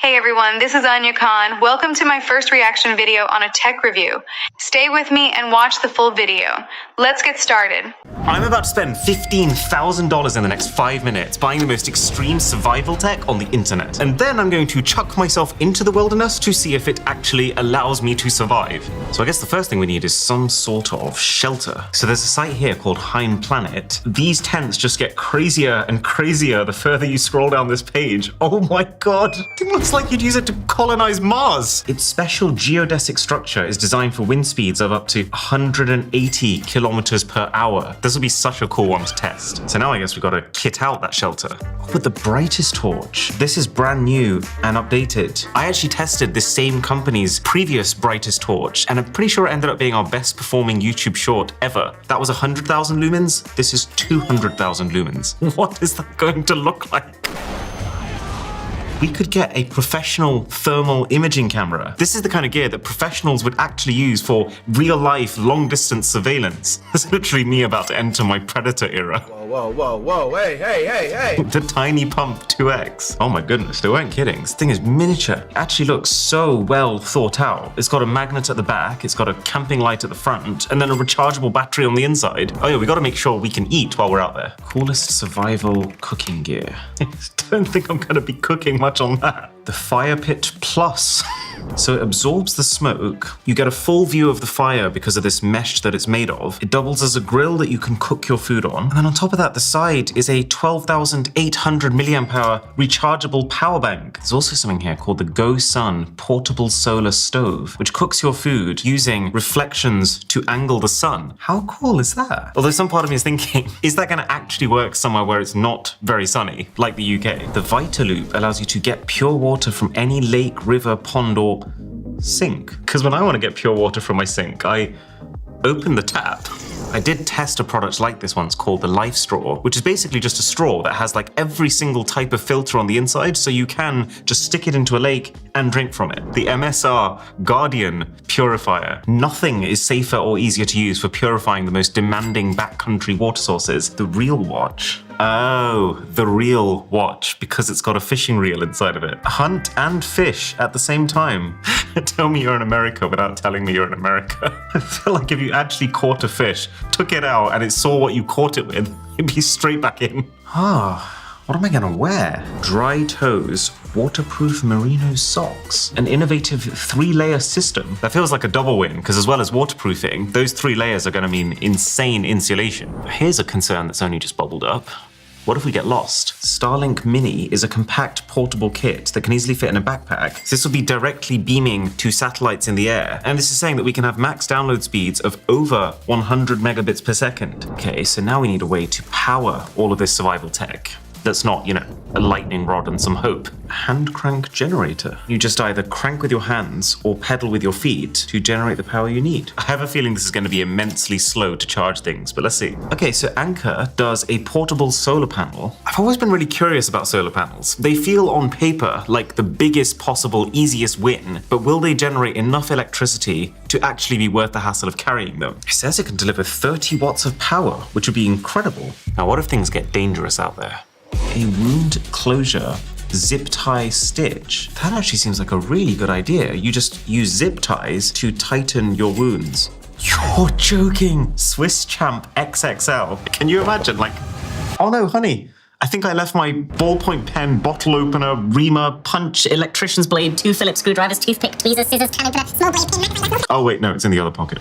Hey everyone, this is Anya Khan. Welcome to my first reaction video on a tech review. Stay with me and watch the full video. Let's get started. I'm about to spend $15,000 in the next 5 minutes buying the most extreme survival tech on the internet. And then I'm going to chuck myself into the wilderness to see if it actually allows me to survive. So I guess the first thing we need is some sort of shelter. So there's a site here called Heim Planet. These tents just get crazier and crazier the further you scroll down this page. Oh my god, it looks like you'd use it to colonize Mars. Its special geodesic structure is designed for wind speeds of up to 180 kilometers per hour. This will be such a cool one to test. So now I guess we've got to kit out that shelter. With the brightest torch. This is brand new and updated. I actually tested this same company's previous brightest torch, and I'm pretty sure it ended up being our best performing YouTube short ever. That was 100,000 lumens. This is 200,000 lumens. What is that going to look like? We could get a professional thermal imaging camera. This is the kind of gear that professionals would actually use for real-life, long-distance surveillance. It's literally me about to enter my Predator era. Whoa, hey. The Tiny Pump 2X. Oh my goodness, they weren't kidding. This thing is miniature. It actually looks so well thought out. It's got a magnet at the back, it's got a camping light at the front, and then a rechargeable battery on the inside. Oh yeah, we gotta make sure we can eat while we're out there. Coolest survival cooking gear. I don't think I'm gonna be cooking much on that. The Fire Pit Plus. So it absorbs the smoke. You get a full view of the fire because of this mesh that it's made of. It doubles as a grill that you can cook your food on. And then on top of that, the side is a 12,800 milliamp hour rechargeable power bank. There's also something here called the Go Sun Portable Solar Stove, which cooks your food using reflections to angle the sun. How cool is that? Although some part of me is thinking, is that gonna actually work somewhere where it's not very sunny, like the UK? The Vitaloop allows you to get pure water from any lake, river, pond, or sink. Because when I want to get pure water from my sink, I open the tap. I did test a product like this once called the Life Straw, which is basically just a straw that has like every single type of filter on the inside, so you can just stick it into a lake and drink from it. The MSR Guardian Purifier. Nothing is safer or easier to use for purifying the most demanding backcountry water sources. The Reel Watch. Oh, the Reel Watch, because it's got a fishing reel inside of it. Hunt and fish at the same time. Tell me you're in America without telling me you're in America. I feel like if you actually caught a fish, took it out, and it saw what you caught it with, it'd be straight back in. What am I gonna wear? Dry Toes waterproof merino socks. An innovative 3-layer system. That feels like a double win, because as well as waterproofing, those 3 layers are gonna mean insane insulation. Here's a concern that's only just bubbled up. What if we get lost? Starlink Mini is a compact portable kit that can easily fit in a backpack. This will be directly beaming to satellites in the air. And this is saying that we can have max download speeds of over 100 megabits per second. Okay, so now we need a way to power all of this survival tech. That's not, a lightning rod and some hope. A hand crank generator. You just either crank with your hands or pedal with your feet to generate the power you need. I have a feeling this is going to be immensely slow to charge things, but let's see. Okay, so Anker does a portable solar panel. I've always been really curious about solar panels. They feel on paper like the biggest possible, easiest win, but will they generate enough electricity to actually be worth the hassle of carrying them? It says it can deliver 30 watts of power, which would be incredible. Now, what if things get dangerous out there? A wound closure zip tie stitch. That actually seems like a really good idea. You just use zip ties to tighten your wounds. You're joking! Swiss Champ XXL. Can you imagine, oh no, honey. I think I left my ballpoint pen, bottle opener, reamer, punch, electrician's blade, 2 Phillips screwdrivers, toothpick, tweezers, scissors, can opener, small blade, pin, Oh wait, no, it's in the other pocket.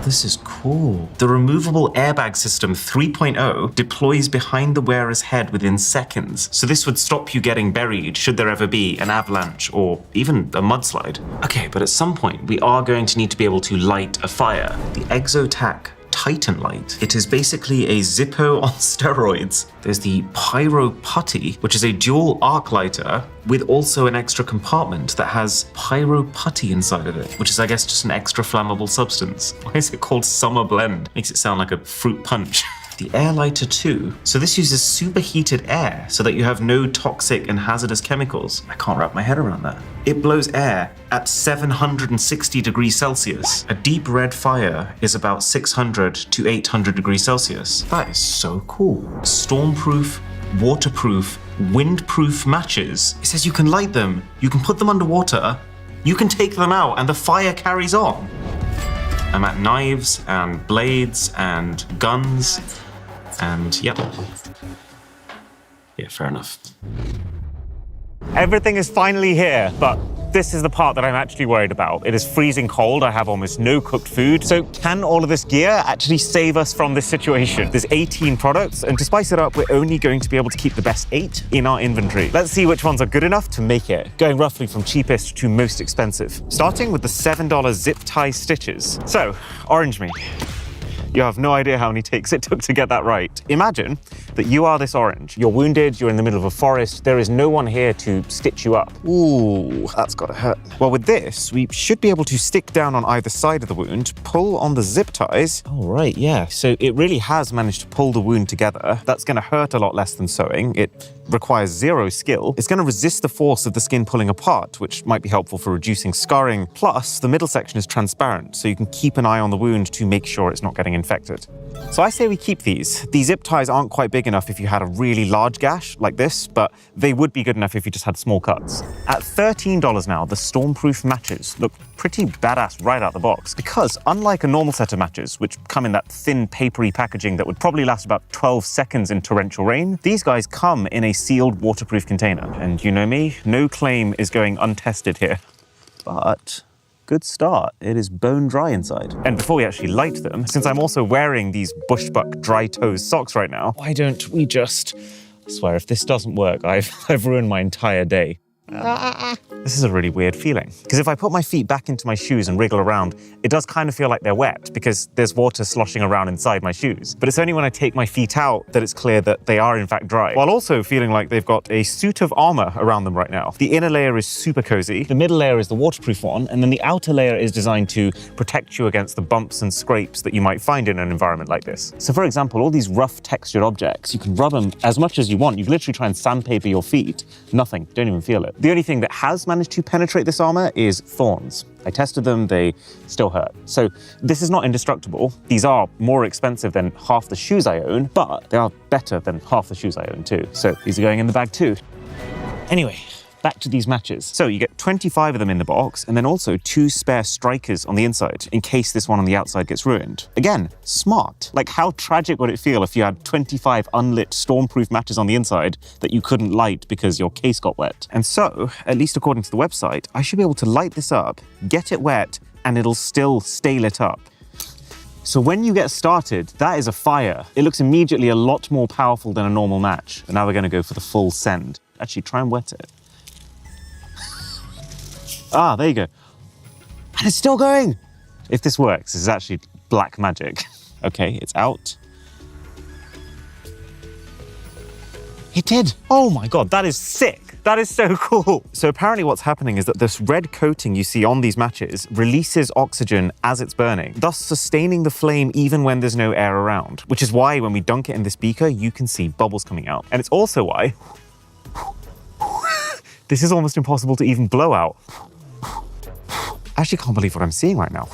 This is cool. The removable airbag system 3.0 deploys behind the wearer's head within seconds. So this would stop you getting buried should there ever be an avalanche or even a mudslide. Okay, but at some point we are going to need to be able to light a fire. The Exotac Titan Light. It is basically a Zippo on steroids. There's the Pyro Putty, which is a dual arc lighter with also an extra compartment that has Pyro Putty inside of it, which is, I guess, just an extra flammable substance. Why is it called Summer Blend? Makes it sound like a fruit punch. The Air Lighter 2. So this uses superheated air so that you have no toxic and hazardous chemicals. I can't wrap my head around that. It blows air at 760 degrees Celsius. A deep red fire is about 600 to 800 degrees Celsius. That is so cool. Stormproof, waterproof, windproof matches. It says you can light them, you can put them underwater, you can take them out, and the fire carries on. I'm at knives and blades and guns and yep. Yeah, fair enough. Everything is finally here, but this is the part that I'm actually worried about. It is freezing cold, I have almost no cooked food. So can all of this gear actually save us from this situation? There's 18 products, and to spice it up, we're only going to be able to keep the best 8 in our inventory. Let's see which ones are good enough to make it, going roughly from cheapest to most expensive. Starting with the $7 zip tie stitches. So, orange me. You have no idea how many takes it took to get that right. Imagine that you are this orange. You're wounded, you're in the middle of a forest, there is no one here to stitch you up. Ooh, that's gotta hurt. Well, with this, we should be able to stick down on either side of the wound, pull on the zip ties. Oh, right, yeah. So it really has managed to pull the wound together. That's gonna hurt a lot less than sewing. It requires 0 skill. It's gonna resist the force of the skin pulling apart, which might be helpful for reducing scarring. Plus, the middle section is transparent, so you can keep an eye on the wound to make sure it's not getting infected. So I say we keep these. These zip ties aren't quite big enough if you had a really large gash like this, but they would be good enough if you just had small cuts. At $13 now, the Stormproof matches look pretty badass right out the box, because unlike a normal set of matches, which come in that thin papery packaging that would probably last about 12 seconds in torrential rain, these guys come in a sealed waterproof container. And you know me, no claim is going untested here. But good start. It is bone dry inside. And before we actually light them, since I'm also wearing these Bushbuck dry toes socks right now, why don't we just... I swear, if this doesn't work, I've ruined my entire day. This is a really weird feeling, because if I put my feet back into my shoes and wriggle around, it does kind of feel like they're wet because there's water sloshing around inside my shoes. But it's only when I take my feet out that it's clear that they are in fact dry, while also feeling like they've got a suit of armor around them right now. The inner layer is super cozy, the middle layer is the waterproof one, and then the outer layer is designed to protect you against the bumps and scrapes that you might find in an environment like this. So for example, all these rough textured objects, you can rub them as much as you want. You can literally try and sandpaper your feet. Nothing, don't even feel it. The only thing that has managed to penetrate this armor is thorns. I tested them, they still hurt. So this is not indestructible. These are more expensive than half the shoes I own, but they are better than half the shoes I own too. So these are going in the bag too. Anyway, back to these matches. So you get 25 of them in the box, and then also 2 spare strikers on the inside, in case this one on the outside gets ruined. Again, smart. Like, how tragic would it feel if you had 25 unlit Stormproof matches on the inside that you couldn't light because your case got wet? And so, at least according to the website, I should be able to light this up, get it wet, and it'll still stay lit up. So when you get started, that is a fire. It looks immediately a lot more powerful than a normal match. But now we're gonna go for the full send. Actually, try and wet it. Ah, there you go. And it's still going. If this works, this is actually black magic. Okay, it's out. It did. Oh my God, that is sick. That is so cool. So apparently what's happening is that this red coating you see on these matches releases oxygen as it's burning, thus sustaining the flame even when there's no air around, which is why when we dunk it in this beaker, you can see bubbles coming out. And it's also why this is almost impossible to even blow out. I actually can't believe what I'm seeing right now.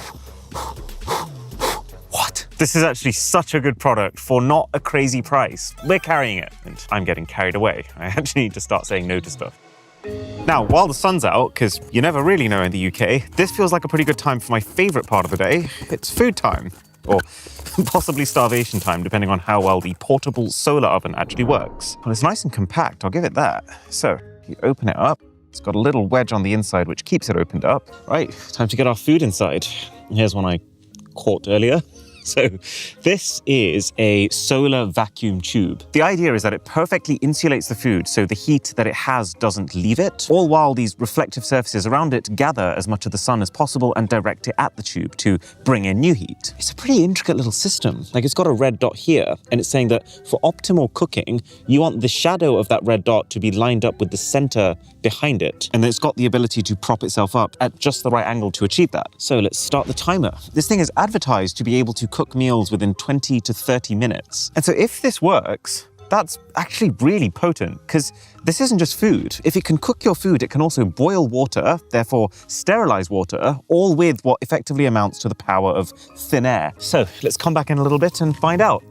What? This is actually such a good product for not a crazy price. We're carrying it, and I'm getting carried away. I actually need to start saying no to stuff. Now, while the sun's out, because you never really know in the UK, this feels like a pretty good time for my favorite part of the day. It's food time. Or possibly starvation time, depending on how well the portable solar oven actually works. But it's nice and compact, I'll give it that. So, you open it up. It's got a little wedge on the inside which keeps it opened up. Right, time to get our food inside. Here's one I caught earlier. So this is a solar vacuum tube. The idea is that it perfectly insulates the food so the heat that it has doesn't leave it, all while these reflective surfaces around it gather as much of the sun as possible and direct it at the tube to bring in new heat. It's a pretty intricate little system. Like, it's got a red dot here, and it's saying that for optimal cooking, you want the shadow of that red dot to be lined up with the center behind it. And then it's got the ability to prop itself up at just the right angle to achieve that. So let's start the timer. This thing is advertised to be able to cook meals within 20 to 30 minutes. And so if this works, that's actually really potent, because this isn't just food. If it can cook your food, it can also boil water, therefore sterilize water, all with what effectively amounts to the power of thin air. So let's come back in a little bit and find out.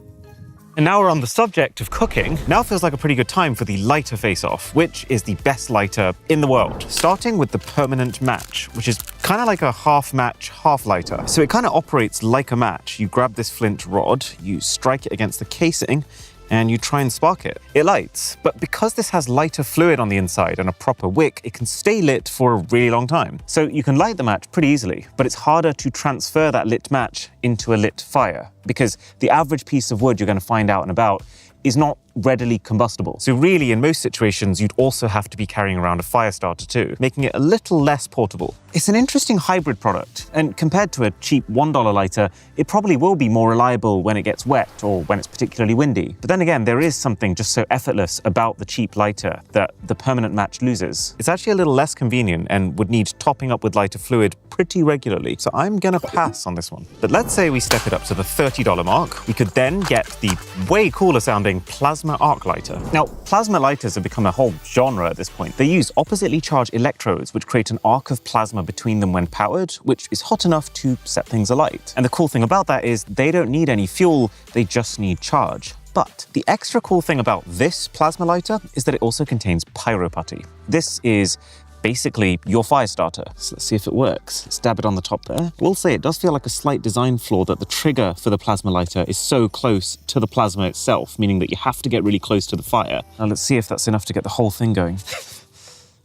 And now we're on the subject of cooking. Now feels like a pretty good time for the lighter face-off, which is the best lighter in the world. Starting with the Permanent Match, which is kind of like a half match, half lighter. So it kind of operates like a match. You grab this flint rod, you strike it against the casing, and you try and spark it. It lights, but because this has lighter fluid on the inside and a proper wick, it can stay lit for a really long time. So you can light the match pretty easily, but it's harder to transfer that lit match into a lit fire because the average piece of wood you're going to find out and about is not readily combustible. So really, in most situations, you'd also have to be carrying around a fire starter too, making it a little less portable. It's an interesting hybrid product, and compared to a cheap $1 lighter, it probably will be more reliable when it gets wet or when it's particularly windy. But then again, there is something just so effortless about the cheap lighter that the Permanent Match loses. It's actually a little less convenient and would need topping up with lighter fluid pretty regularly, so I'm gonna pass on this one. But let's say we step it up to the $30 mark. We could then get the way cooler sounding plasma arc lighter. Now, plasma lighters have become a whole genre at this point. They use oppositely charged electrodes which create an arc of plasma between them when powered, which is hot enough to set things alight. And the cool thing about that is they don't need any fuel, they just need charge. But the extra cool thing about this plasma lighter is that it also contains pyro putty. This is basically your fire starter. So let's see if it works. Let's dab it on the top there. We'll say it does feel like a slight design flaw that the trigger for the plasma lighter is so close to the plasma itself, meaning that you have to get really close to the fire. Now let's see if that's enough to get the whole thing going.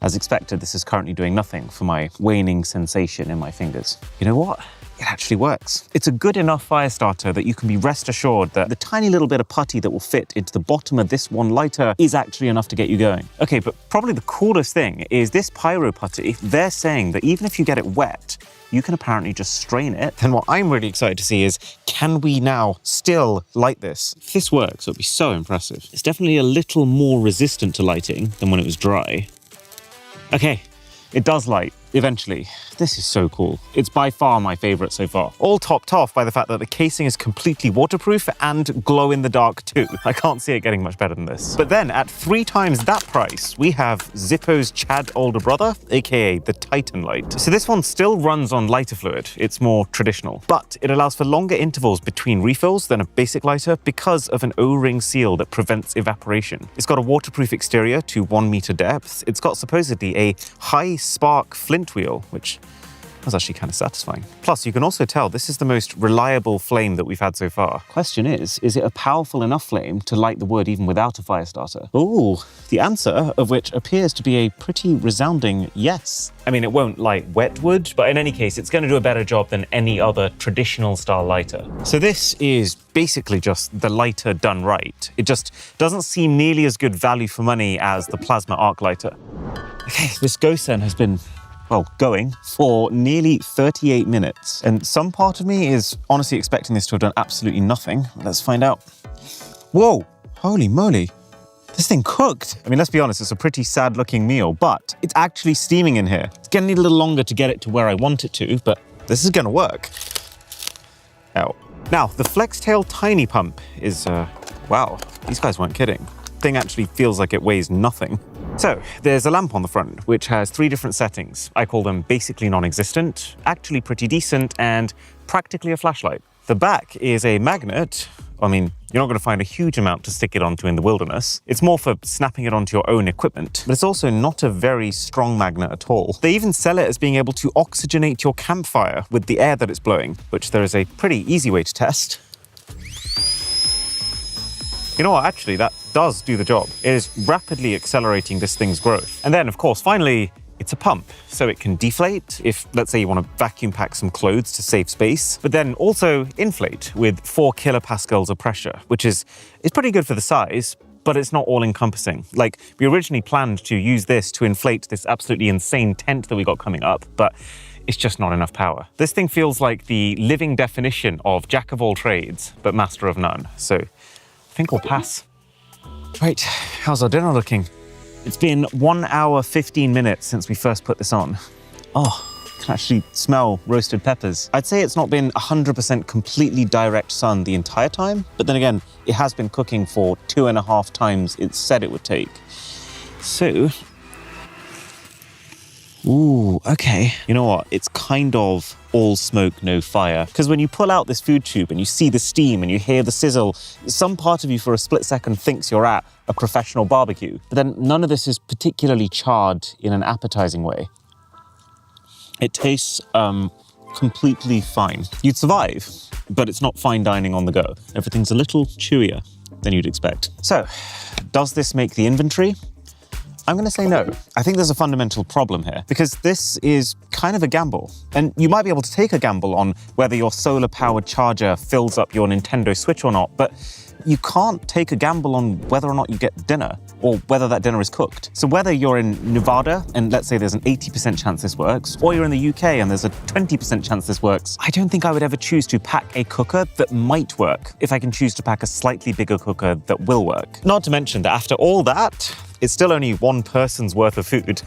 As expected, this is currently doing nothing for my waning sensation in my fingers. You know what? It actually works. It's a good enough fire starter that you can be rest assured that the tiny little bit of putty that will fit into the bottom of this one lighter is actually enough to get you going. Okay, but probably the coolest thing is this pyro putty. They're saying that even if you get it wet, you can apparently just strain it. Then what I'm really excited to see is, can we now still light this? If this works, it'll be so impressive. It's definitely a little more resistant to lighting than when it was dry. Okay, it does light. Eventually. This is so cool. It's by far my favorite so far. All topped off by the fact that the casing is completely waterproof and glow in the dark too. I can't see it getting much better than this. But then at 3 times that price, we have Zippo's Chad older brother, aka the Titan Light. So this one still runs on lighter fluid. It's more traditional, but it allows for longer intervals between refills than a basic lighter because of an O-ring seal that prevents evaporation. It's got a waterproof exterior to 1 meter depth. It's got supposedly a high spark flint wheel, which was actually kind of satisfying. Plus, you can also tell this is the most reliable flame that we've had so far. Question is it a powerful enough flame to light the wood even without a fire starter? Ooh, the answer of which appears to be a pretty resounding yes. I mean, it won't light wet wood, but in any case, it's going to do a better job than any other traditional style lighter. So this is basically just the lighter done right. It just doesn't seem nearly as good value for money as the plasma arc lighter. Okay, this GoSen has been going for nearly 38 minutes. And some part of me is honestly expecting this to have done absolutely nothing. Let's find out. Whoa, holy moly. This thing cooked. I mean, let's be honest, it's a pretty sad looking meal, but it's actually steaming in here. It's gonna need a little longer to get it to where I want it to, but this is gonna work. Ow. Now, the FlexTail Tiny Pump is, wow, these guys weren't kidding. Thing actually feels like it weighs nothing. So there's a lamp on the front, which has 3 different settings. I call them basically non-existent, actually pretty decent, and practically a flashlight. The back is a magnet. I mean, you're not going to find a huge amount to stick it onto in the wilderness. It's more for snapping it onto your own equipment, but it's also not a very strong magnet at all. They even sell it as being able to oxygenate your campfire with the air that it's blowing, which there is a pretty easy way to test. You know what, actually, that does do the job. It is rapidly accelerating this thing's growth. And then, of course, finally, it's a pump, so it can deflate if, let's say, you want to vacuum pack some clothes to save space, but then also inflate with 4 kilopascals of pressure, which is pretty good for the size, but it's not all-encompassing. Like, we originally planned to use this to inflate this absolutely insane tent that we got coming up, but it's just not enough power. This thing feels like the living definition of jack of all trades, but master of none, so I think we'll pass. Right, how's our dinner looking? It's been 1 hour, 15 minutes since we first put this on. Oh, I can actually smell roasted peppers. I'd say it's not been 100% completely direct sun the entire time, but then again, it has been cooking for 2.5 times it said it would take. So, ooh, okay. You know what? It's kind of all smoke, no fire. Because when you pull out this food tube and you see the steam and you hear the sizzle, some part of you for a split second thinks you're at a professional barbecue. But then none of this is particularly charred in an appetizing way. It tastes completely fine. You'd survive, but it's not fine dining on the go. Everything's a little chewier than you'd expect. So, does this make the inventory? I'm going to say no. I think there's a fundamental problem here because this is kind of a gamble. And you might be able to take a gamble on whether your solar-powered charger fills up your Nintendo Switch or not, but you can't take a gamble on whether or not you get dinner or whether that dinner is cooked. So whether you're in Nevada and let's say there's an 80% chance this works, or you're in the UK and there's a 20% chance this works, I don't think I would ever choose to pack a cooker that might work if I can choose to pack a slightly bigger cooker that will work. Not to mention that after all that, it's still only one person's worth of food.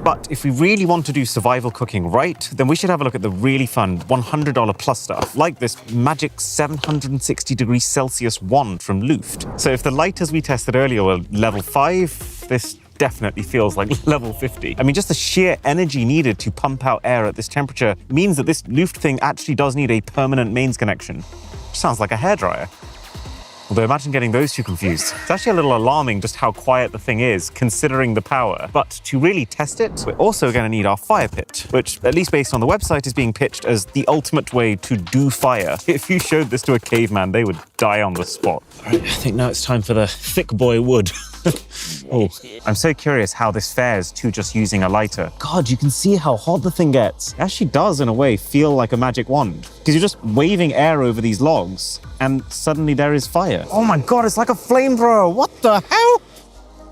But if we really want to do survival cooking right, then we should have a look at the really fun $100 plus stuff, like this magic 760 degrees Celsius wand from Luft. So if the lighters we tested earlier were level 5, this definitely feels like level 50. I mean, just the sheer energy needed to pump out air at this temperature means that this Luft thing actually does need a permanent mains connection. Sounds like a hairdryer. Although imagine getting those two confused. It's actually a little alarming just how quiet the thing is, considering the power. But to really test it, we're also going to need our fire pit, which, at least based on the website, is being pitched as the ultimate way to do fire. If you showed this to a caveman, they would die on the spot. All right, I think now it's time for the thick boy wood. Oh, I'm so curious how this fares to just using a lighter. God, you can see how hot the thing gets. It actually does, in a way, feel like a magic wand. Because you're just waving air over these logs, and suddenly there is fire. Oh my God, it's like a flamethrower. What the hell?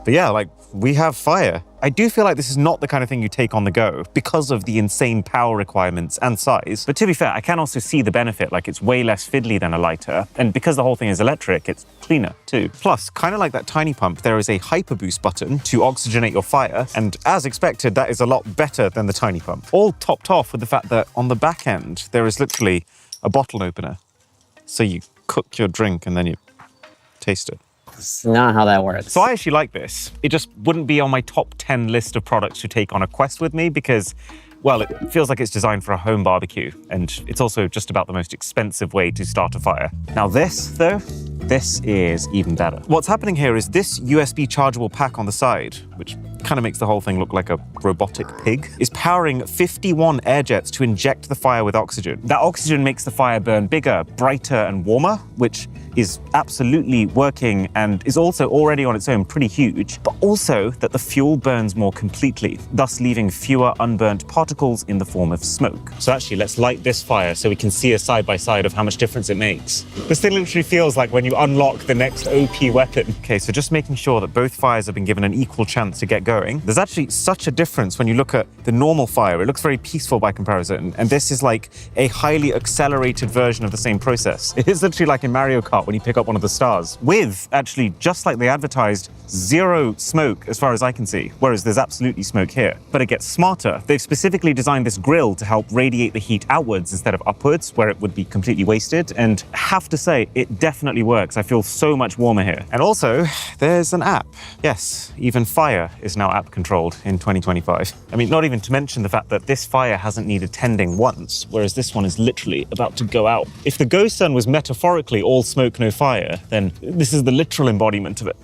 But yeah, like, we have fire. I do feel like this is not the kind of thing you take on the go because of the insane power requirements and size. But to be fair, I can also see the benefit, like it's way less fiddly than a lighter. And because the whole thing is electric, it's cleaner too. Plus, kind of like that tiny pump, there is a hyperboost button to oxygenate your fire. And as expected, that is a lot better than the tiny pump. All topped off with the fact that on the back end, there is literally a bottle opener. So you cook your drink and then you taste it. That's not how that works. So I actually like this. It just wouldn't be on my top 10 list of products to take on a quest with me because, well, it feels like it's designed for a home barbecue, and it's also just about the most expensive way to start a fire. Now this, though, this is even better. What's happening here is this USB chargeable pack on the side, which kind of makes the whole thing look like a robotic pig, is powering 51 air jets to inject the fire with oxygen. That oxygen makes the fire burn bigger, brighter, and warmer, which is absolutely working and is also already on its own pretty huge, but also that the fuel burns more completely, thus leaving fewer unburnt particles in the form of smoke. So actually, let's light this fire so we can see a side-by-side of how much difference it makes. This thing literally feels like when you unlock the next OP weapon. Okay, so just making sure that both fires have been given an equal chance to get going. There's actually such a difference when you look at the normal fire. It looks very peaceful by comparison, and this is like a highly accelerated version of the same process. It is literally like in Mario Kart when you pick up one of the stars, with actually, just like they advertised, zero smoke as far as I can see, whereas there's absolutely smoke here. But it gets smarter. They've specifically designed this grill to help radiate the heat outwards instead of upwards, where it would be completely wasted, and I have to say, it definitely works. I feel so much warmer here. And also, there's an app. Yes, even fire is now app controlled in 2025. I mean, not even to mention the fact that this fire hasn't needed tending once, whereas this one is literally about to go out. If the Ghost Sun was metaphorically all smoke, no fire, then this is the literal embodiment of it.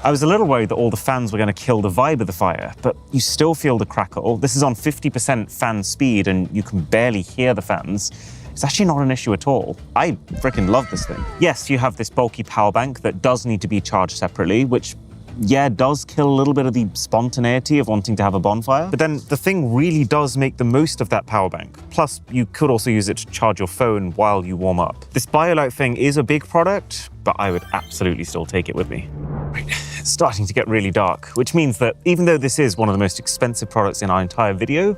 I was a little worried that all the fans were going to kill the vibe of the fire, but you still feel the crackle. This is on 50% fan speed and you can barely hear the fans. It's actually not an issue at all. I freaking love this thing. Yes, you have this bulky power bank that does need to be charged separately, which, yeah, does kill a little bit of the spontaneity of wanting to have a bonfire. But then the thing really does make the most of that power bank. Plus, you could also use it to charge your phone while you warm up. This BioLite thing is a big product, but I would absolutely still take it with me. Right. It's starting to get really dark, which means that even though this is one of the most expensive products in our entire video,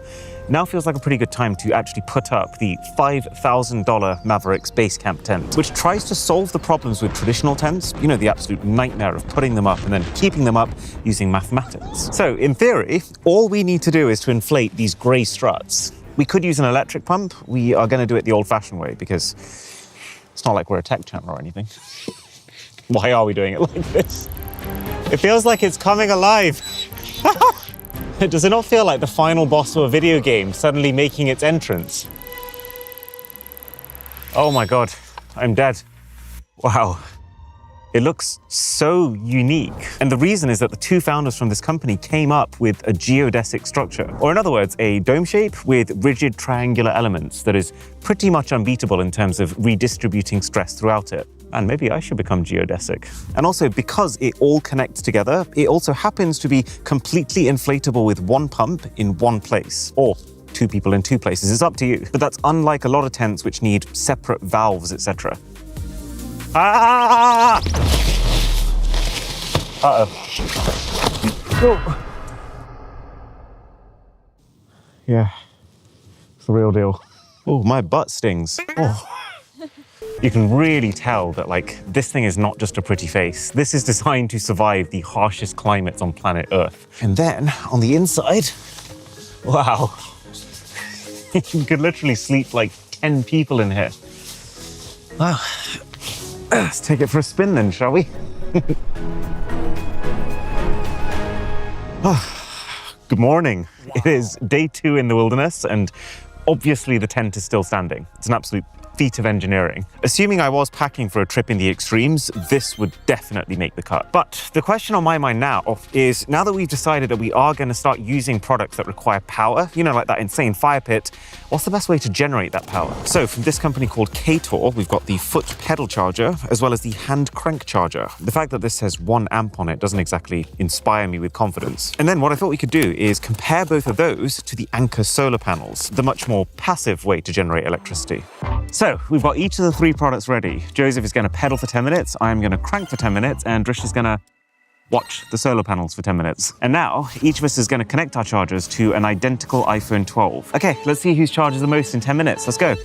now feels like a pretty good time to actually put up the $5,000 Mavericks base camp tent, which tries to solve the problems with traditional tents, you know, the absolute nightmare of putting them up and then keeping them up using mathematics. So in theory, all we need to do is to inflate these gray struts. We could use an electric pump. We are going to do it the old-fashioned way because it's not like we're a tech channel or anything. Why are we doing it like this? It feels like it's coming alive. Does it not feel like the final boss of a video game suddenly making its entrance? Oh my God, I'm dead. Wow. It looks so unique. And the reason is that the two founders from this company came up with a geodesic structure, or in other words, a dome shape with rigid triangular elements that is pretty much unbeatable in terms of redistributing stress throughout it. And maybe I should become geodesic. And also, because it all connects together, it also happens to be completely inflatable with one pump in one place, or two people in two places. It's up to you. But that's unlike a lot of tents which need separate valves, etc. Ah! Uh-oh. Yeah, it's the real deal. Oh, my butt stings. Oh. You can really tell that, like, this thing is not just a pretty face. This is designed to survive the harshest climates on planet Earth. And then, on the inside, wow. You could literally sleep like 10 people in here. Wow. Let's take it for a spin then, shall we? Good morning. It is day 2 in the wilderness, and obviously the tent is still standing. It's an absolute feat of engineering. Assuming I was packing for a trip in the extremes, this would definitely make the cut. But the question on my mind now is, now that we've decided that we are going to start using products that require power, you know, like that insane fire pit, what's the best way to generate that power? So from this company called K-Tor, we've got the foot pedal charger, as well as the hand crank charger. The fact that this has 1 amp on it doesn't exactly inspire me with confidence. And then what I thought we could do is compare both of those to the Anker solar panels, the much more passive way to generate electricity. So we've got each of the 3 products ready. Joseph is going to pedal for 10 minutes, I'm going to crank for 10 minutes, and Drish is going to watch the solar panels for 10 minutes. And now, each of us is going to connect our chargers to an identical iPhone 12. Okay, let's see whose charges the most in 10 minutes. Let's go.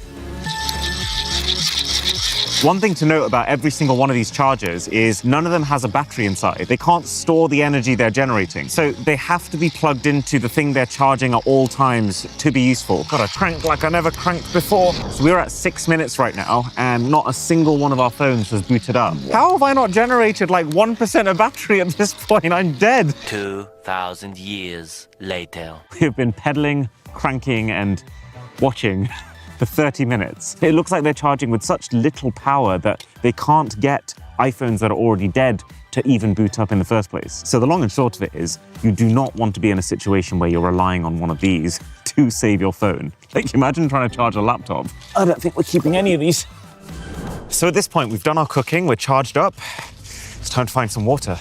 One thing to note about every single one of these chargers is none of them has a battery inside. They can't store the energy they're generating. So they have to be plugged into the thing they're charging at all times to be useful. Gotta crank like I never cranked before. So we're at 6 minutes right now, and not a single one of our phones has booted up. How have I not generated like 1% of battery at this point? I'm dead. 2,000 years later. We've been pedaling, cranking, and watching for 30 minutes. It looks like they're charging with such little power that they can't get iPhones that are already dead to even boot up in the first place. So the long and short of it is, you do not want to be in a situation where you're relying on one of these to save your phone. Like, imagine trying to charge a laptop. I don't think we're keeping any of these. So at this point, we've done our cooking, we're charged up. It's time to find some water.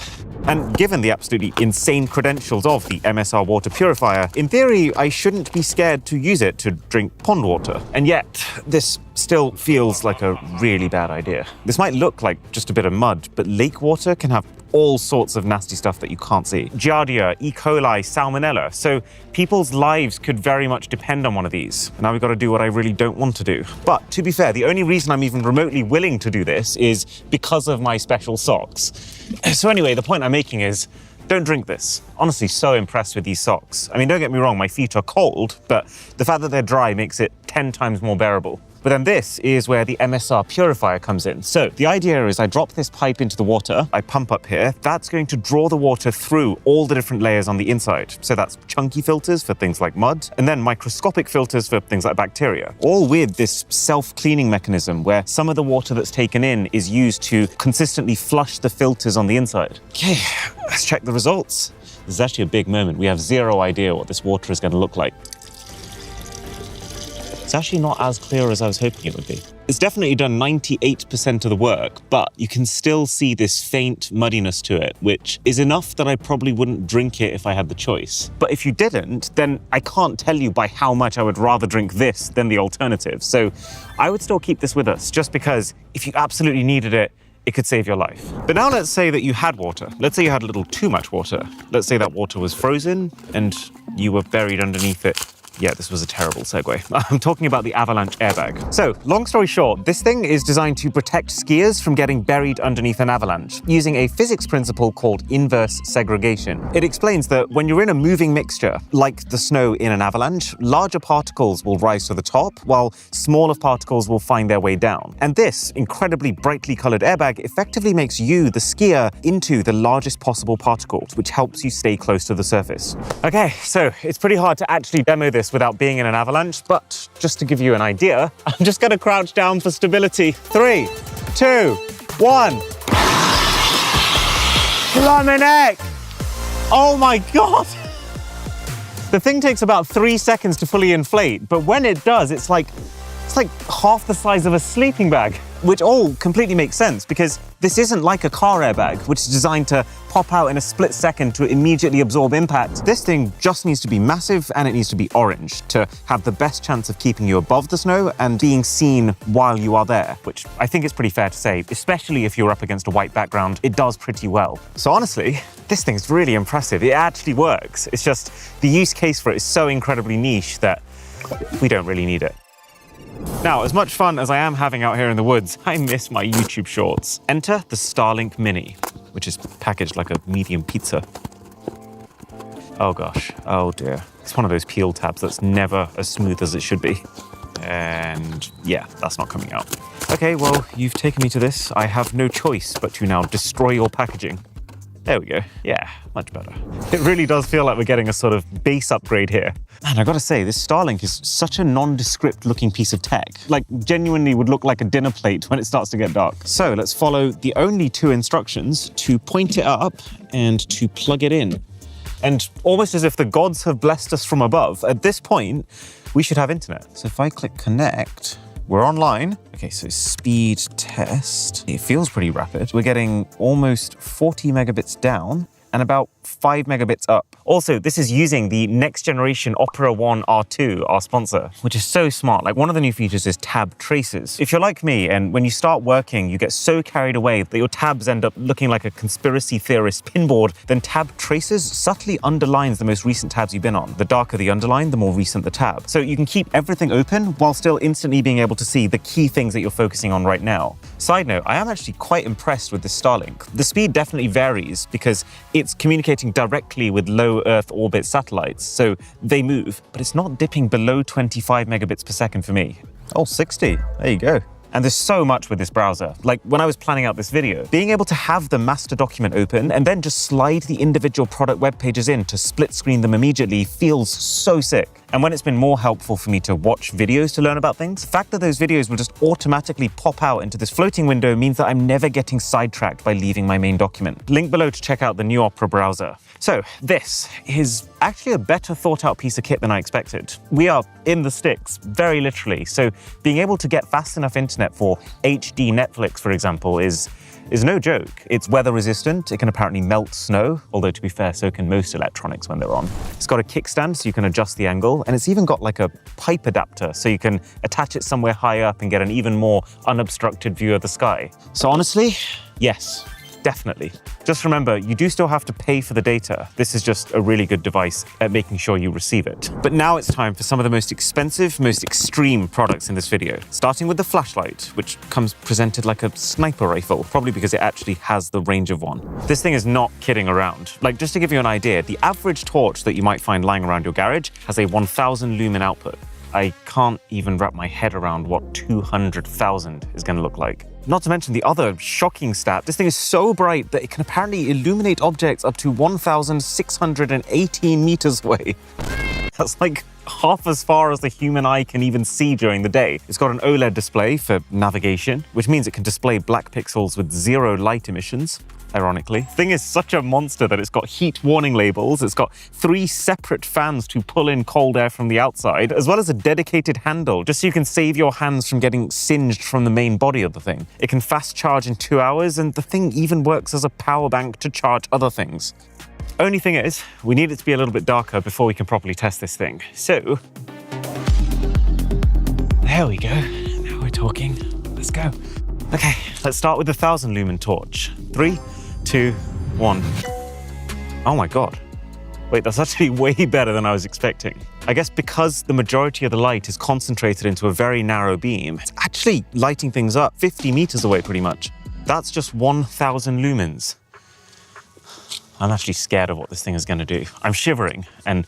And given the absolutely insane credentials of the MSR water purifier, in theory, I shouldn't be scared to use it to drink pond water. And yet, this still feels like a really bad idea. This might look like just a bit of mud, but lake water can have all sorts of nasty stuff that you can't see. Giardia, E. coli, salmonella. So people's lives could very much depend on one of these. And now we've got to do what I really don't want to do. But to be fair, the only reason I'm even remotely willing to do this is because of my special socks. So anyway, the point I'm making is, don't drink this. Honestly, so impressed with these socks. I mean, don't get me wrong, my feet are cold, but the fact that they're dry makes it 10 times more bearable. But then this is where the MSR purifier comes in. So the idea is I drop this pipe into the water, I pump up here, that's going to draw the water through all the different layers on the inside. So that's chunky filters for things like mud, and then microscopic filters for things like bacteria. All with this self-cleaning mechanism where some of the water that's taken in is used to consistently flush the filters on the inside. Okay, let's check the results. This is actually a big moment. We have zero idea what this water is going to look like. It's actually not as clear as I was hoping it would be. It's definitely done 98% of the work, but you can still see this faint muddiness to it, which is enough that I probably wouldn't drink it if I had the choice. But if you didn't, then I can't tell you by how much I would rather drink this than the alternative. So I would still keep this with us, just because if you absolutely needed it, it could save your life. But now let's say that you had water. Let's say you had a little too much water. Let's say that water was frozen and you were buried underneath it Yeah, this was a terrible segue. I'm talking about the avalanche airbag. So, long story short, this thing is designed to protect skiers from getting buried underneath an avalanche using a physics principle called inverse segregation. It explains that when you're in a moving mixture, like the snow in an avalanche, larger particles will rise to the top, while smaller particles will find their way down. And this incredibly brightly colored airbag effectively makes you, the skier, into the largest possible particle, which helps you stay close to the surface. Okay, so it's pretty hard to actually demo this without being in an avalanche, but just to give you an idea, I'm just gonna crouch down for stability. 3, 2, 1. Blimey! Oh my God! The thing takes about 3 seconds to fully inflate, but when it does, it's like half the size of a sleeping bag, which all completely makes sense because this isn't like a car airbag, which is designed to pop out in a split second to immediately absorb impact. This thing just needs to be massive and it needs to be orange to have the best chance of keeping you above the snow and being seen while you are there, which I think is pretty fair to say, especially if you're up against a white background, it does pretty well. So honestly, this thing's really impressive. It actually works. It's just the use case for it is so incredibly niche that we don't really need it. Now, as much fun as I am having out here in the woods, I miss my YouTube shorts. Enter the Starlink Mini, which is packaged like a medium pizza. Oh gosh, oh dear. It's one of those peel tabs that's never as smooth as it should be. And yeah, that's not coming out. Okay, well, you've taken me to this. I have no choice but to now destroy your packaging. There we go. Yeah, much better. It really does feel like we're getting a sort of base upgrade here. Man, I gotta say, this Starlink is such a nondescript looking piece of tech. Like, genuinely would look like a dinner plate when it starts to get dark. So let's follow the only 2 instructions to point it up and to plug it in. And almost as if the gods have blessed us from above, at this point, we should have internet. So if I click connect, we're online. Okay, so speed test. It feels pretty rapid. We're getting almost 40 megabits down and about 5 megabits up. Also, this is using the next generation Opera One R2, our sponsor, which is so smart. Like, one of the new features is tab traces. If you're like me, and when you start working, you get so carried away that your tabs end up looking like a conspiracy theorist pinboard, then tab traces subtly underlines the most recent tabs you've been on. The darker the underline, the more recent the tab. So you can keep everything open while still instantly being able to see the key things that you're focusing on right now. Side note, I am actually quite impressed with this Starlink. The speed definitely varies because it's communicating directly with low Earth orbit satellites, so they move, but it's not dipping below 25 megabits per second for me. Oh, 60, there you go. And there's so much with this browser. Like, when I was planning out this video, being able to have the master document open and then just slide the individual product web pages in to split screen them immediately feels so sick. And when it's been more helpful for me to watch videos to learn about things, the fact that those videos will just automatically pop out into this floating window means that I'm never getting sidetracked by leaving my main document. Link below to check out the new Opera browser. So this is actually a better thought out piece of kit than I expected. We are in the sticks, very literally. So being able to get fast enough internet for HD Netflix, for example, is no joke. It's weather resistant, it can apparently melt snow, although to be fair, so can most electronics when they're on. It's got a kickstand so you can adjust the angle, and it's even got like a pipe adapter so you can attach it somewhere high up and get an even more unobstructed view of the sky. So honestly, yes. Definitely. Just remember, you do still have to pay for the data. This is just a really good device at making sure you receive it. But now it's time for some of the most expensive, most extreme products in this video. Starting with the flashlight, which comes presented like a sniper rifle, probably because it actually has the range of one. This thing is not kidding around. Like, just to give you an idea, the average torch that you might find lying around your garage has a 1,000 lumen output. I can't even wrap my head around what 200,000 is going to look like. Not to mention the other shocking stat, this thing is so bright that it can apparently illuminate objects up to 1,618 meters away. That's like half as far as the human eye can even see during the day. It's got an OLED display for navigation, which means it can display black pixels with 0 light emissions. Ironically. The thing is such a monster that it's got heat warning labels, it's got 3 separate fans to pull in cold air from the outside, as well as a dedicated handle, just so you can save your hands from getting singed from the main body of the thing. It can fast charge in 2 hours, and the thing even works as a power bank to charge other things. Only thing is, we need it to be a little bit darker before we can properly test this thing. So, there we go. Now we're talking. Let's go. Okay, let's start with the 1,000 lumen torch. 3, 2, 1. Oh my God. Wait, that's actually way better than I was expecting. I guess because the majority of the light is concentrated into a very narrow beam, it's actually lighting things up 50 meters away pretty much. That's just 1,000 lumens. I'm actually scared of what this thing is going to do. I'm shivering, and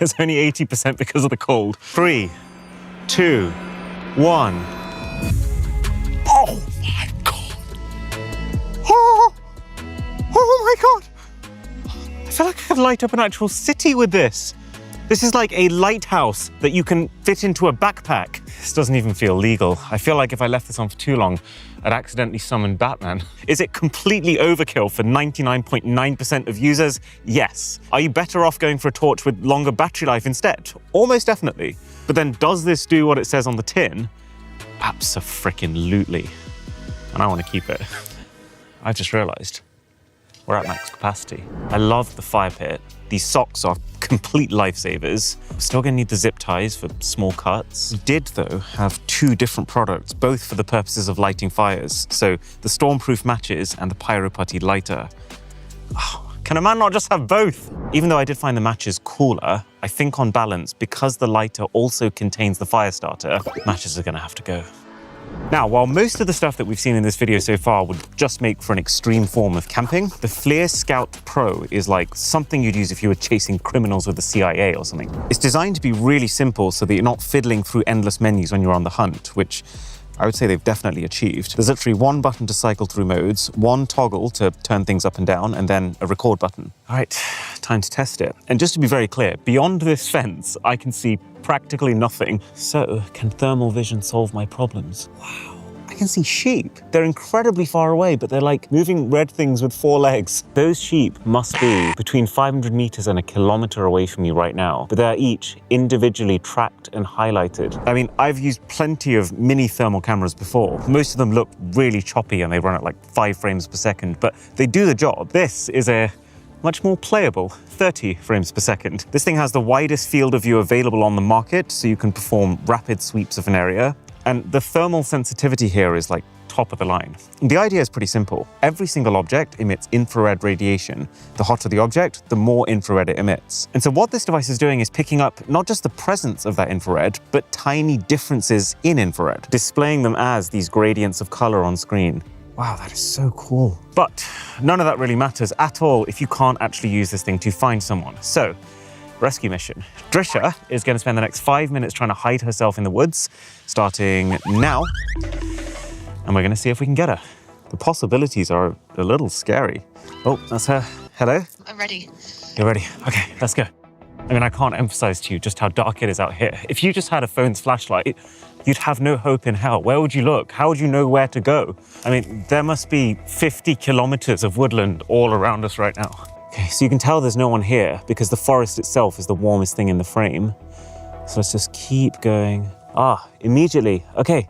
it's only 80% because of the cold. 3, 2, 1. Oh my God. Oh my God. I feel like I could light up an actual city with this. This is like a lighthouse that you can fit into a backpack. This doesn't even feel legal. I feel like if I left this on for too long, I'd accidentally summon Batman. Is it completely overkill for 99.9% of users? Yes. Are you better off going for a torch with longer battery life instead? Almost definitely. But then does this do what it says on the tin? Abso-frickin-lutely. And I want to keep it. I just realized we're at max capacity. I love the fire pit. These socks are complete lifesavers. We're still gonna need the zip ties for small cuts. We did, though, have 2 different products, both for the purposes of lighting fires. So the Stormproof matches and the Pyro Putty lighter. Oh, can a man not just have both? Even though I did find the matches cooler, I think on balance, because the lighter also contains the fire starter, matches are gonna have to go. Now, while most of the stuff that we've seen in this video so far would just make for an extreme form of camping, the FLIR Scout Pro is like something you'd use if you were chasing criminals with the CIA or something. It's designed to be really simple so that you're not fiddling through endless menus when you're on the hunt, which I would say they've definitely achieved. There's literally 1 button to cycle through modes, 1 toggle to turn things up and down, and then a record button. All right, time to test it. And just to be very clear, beyond this fence, I can see practically nothing. So, can thermal vision solve my problems? Wow. I can see sheep. They're incredibly far away, but they're like moving red things with 4 legs. Those sheep must be between 500 meters and 1 kilometer away from you right now, but they're each individually tracked and highlighted. I mean, I've used plenty of mini thermal cameras before. Most of them look really choppy and they run at like 5 frames per second, but they do the job. This is a much more playable 30 frames per second. This thing has the widest field of view available on the market, so you can perform rapid sweeps of an area. And the thermal sensitivity here is like top of the line. The idea is pretty simple. Every single object emits infrared radiation. The hotter the object, the more infrared it emits. And so what this device is doing is picking up not just the presence of that infrared, but tiny differences in infrared, displaying them as these gradients of color on screen. Wow, that is so cool. But none of that really matters at all if you can't actually use this thing to find someone. So, rescue mission. Drisha is going to spend the next 5 minutes trying to hide herself in the woods, starting now. And we're going to see if we can get her. The possibilities are a little scary. Oh, that's her. Hello? I'm ready. You're ready? Okay, let's go. I mean, I can't emphasize to you just how dark it is out here. If you just had a phone's flashlight, you'd have no hope in hell. Where would you look? How would you know where to go? I mean, there must be 50 kilometers of woodland all around us right now. Okay, so you can tell there's no one here because the forest itself is the warmest thing in the frame. So let's just keep going. Ah, immediately. Okay,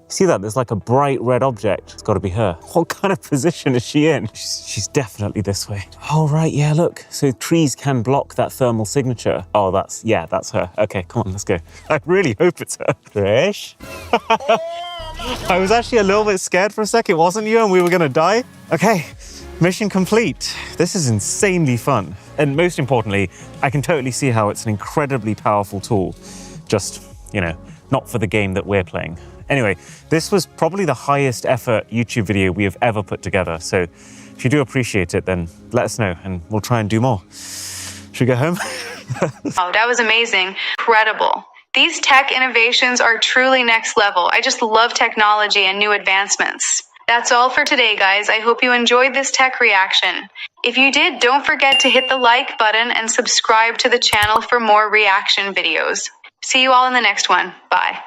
see that? There's like a bright red object. It's got to be her. What kind of position is she in? She's definitely this way. Oh, right, yeah, look. So trees can block that thermal signature. Oh, that's her. Okay, come on, let's go. I really hope it's her. Trish? I was actually a little bit scared for a second, wasn't you? And we were going to die? Okay. Mission complete. This is insanely fun. And most importantly, I can totally see how it's an incredibly powerful tool. Just, you know, not for the game that we're playing. Anyway, this was probably the highest effort YouTube video we have ever put together. So if you do appreciate it, then let us know and we'll try and do more. Should we go home? Oh, that was amazing. Incredible. These tech innovations are truly next level. I just love technology and new advancements. That's all for today, guys. I hope you enjoyed this tech reaction. If you did, don't forget to hit the like button and subscribe to the channel for more reaction videos. See you all in the next one. Bye.